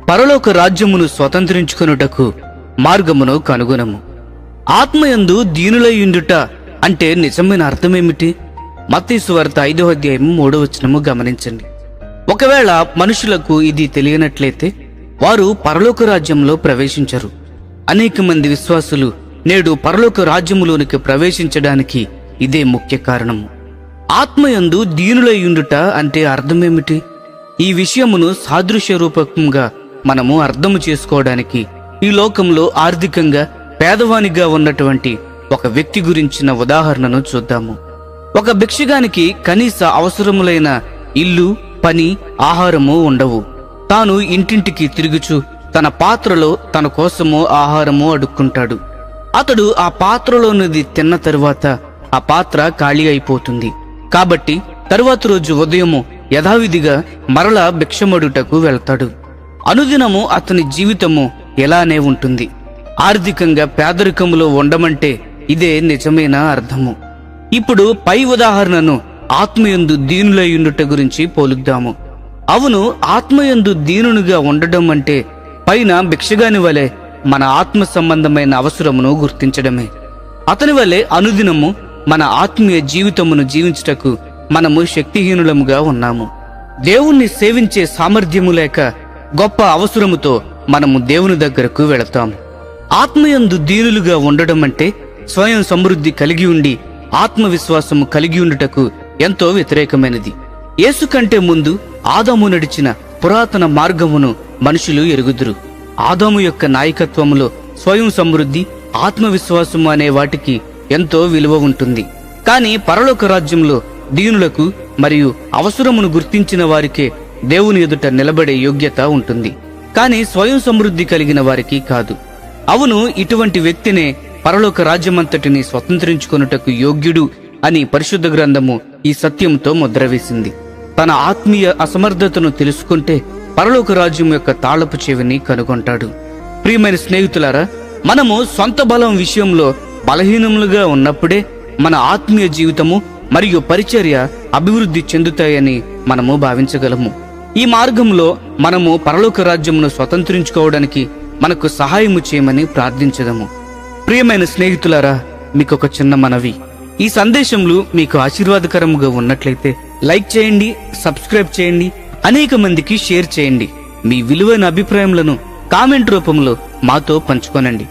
పరలోక రాజ్యమును స్వతంత్రించుకొనుటకు మార్గమును కనుగొనము. ఆత్మయందు దీనులయుండుట అంటే నిజమైన అర్థమేమిటి? మత్తయి సువార్త 5వ అధ్యాయం 3వ వచనము గమనించండి. ఒకవేళ మనుషులకు ఇది తెలియనట్లయితే వారు పరలోక రాజ్యంలో ప్రవేశించరు. అనేక మంది విశ్వాసులు నేడు పరలోక రాజ్యములోనికి ప్రవేశించడానికి ఇదే ముఖ్య కారణము. ఆత్మయందు దీనులయుండుట అంటే అర్థమేమిటి? ఈ విషయమును సాదృశ్య రూపకంగా మనము అర్థము చేసుకోవడానికి ఈ లోకంలో ఆర్థికంగా పేదవానిగా ఉన్నటువంటి ఒక వ్యక్తి గురించిన ఉదాహరణను చూద్దాము. ఒక భిక్షగానికి కనీస అవసరములైన ఇల్లు, పని, ఆహారము ఉండవు. తాను ఇంటింటికి తిరుగుచు తన పాత్రలో తన కోసము ఆహారము అడుక్కుంటాడు. అతడు ఆ పాత్రలోనిది తిన్న తరువాత ఆ పాత్ర ఖాళీ అయిపోతుంది. కాబట్టి తరువాత రోజు ఉదయము యథావిధిగా మరలా భిక్షమడుటకు వెళ్తాడు. అనుదినము అతని జీవితము ఎలానే ఉంటుంది. ఆర్థికంగా పేదరికములో ఉండమంటే ఇదే నిజమైన అర్థము. ఇప్పుడు పై ఉదాహరణను ఆత్మయందు దీనులయుండుట గురించి పోలుద్దాము. అవును, ఆత్మయందు దీనునిగా ఉండడం అంటే పైన భిక్షగాని వలె మన ఆత్మ సంబంధమైన అవసరమును గుర్తించడమే. అతని వలె అనుదినము మన ఆత్మీయ జీవితమును జీవించుటకు మనము శక్తిహీనులముగా ఉన్నాము. దేవుణ్ణి సేవించే సామర్థ్యము లేక గొప్ప అవసరముతో మనము దేవుని దగ్గరకు వెళతాము. ఆత్మయందు దీనులుగా ఉండడం అంటే స్వయం సమృద్ధి కలిగి ఉండి ఆత్మవిశ్వాసము కలిగి ఉండుటకు ఎంతో వ్యతిరేకమైనది. యేసు కంటే ముందు ఆదాము నడిచిన పురాతన మార్గమును మనుషులు ఎరుగుదురు. ఆదాము యొక్క నాయకత్వములో స్వయం సమృద్ధి, ఆత్మవిశ్వాసము అనే వాటికి ఎంతో విలువ ఉంటుంది. కానీ పరలోక రాజ్యంలో దీనులకు మరియు అవసరమును గుర్తించిన వారికే దేవుని ఎదుట నిలబడే యోగ్యత ఉంటుంది. కానీ స్వయం సమృద్ధి కలిగిన వారికి కాదు. అవును, ఇటువంటి వ్యక్తినే పరలోక రాజ్యమంతటిని స్వతంత్రించుకొనుటకు యోగ్యుడు అని పరిశుద్ధ గ్రంథము ఈ సత్యంతో ముద్రవేసింది. తన ఆత్మీయ అసమర్థతను తెలుసుకుంటే పరలోక రాజ్యం యొక్క తాళపు చెవిని కనుగొంటాడు. ప్రియమైన స్నేహితులారా, మనము సొంత బలం విషయంలో బలహీనములుగా ఉన్నప్పుడే మన ఆత్మీయ జీవితము మరియు పరిచర్య అభివృద్ధి చెందుతాయని మనము భావించగలము. ఈ మార్గంలో మనము పరలోక రాజ్యమును స్వతంత్రించుకోవడానికి మనకు సహాయము చేయమని ప్రార్థించదము. ప్రియమైన స్నేహితులారా, మీకొక చిన్న మనవి. ఈ సందేశములు మీకు ఆశీర్వాదకరముగా ఉన్నట్లయితే లైక్ చేయండి, సబ్స్క్రైబ్ చేయండి, అనేక మందికి షేర్ చేయండి. మీ విలువైన అభిప్రాయములను కామెంట్ రూపంలో మాతో పంచుకోనండి.